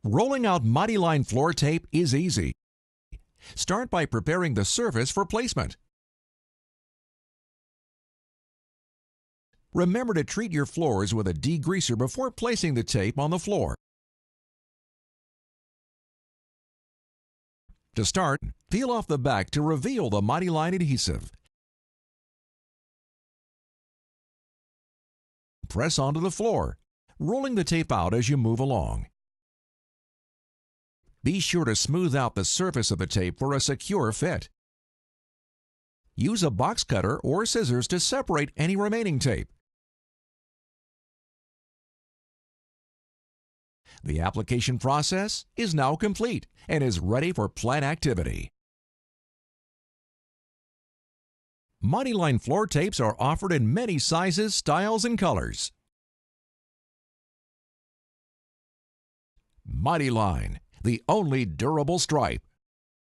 Rolling out MightyLine floor tape is easy. Start by preparing the surface for placement. Remember to treat your floors with a degreaser before placing the tape on the floor. To start, peel off the back to reveal the MightyLine adhesive. Press onto the floor, rolling the tape out as you move along. Be sure to smooth out the surface of the tape for a secure fit. Use a box cutter or scissors to separate any remaining tape. The application process is now complete and is ready for plant activity. MightyLine floor tapes are offered in many sizes, styles, and colors. MightyLine, the only durable stripe.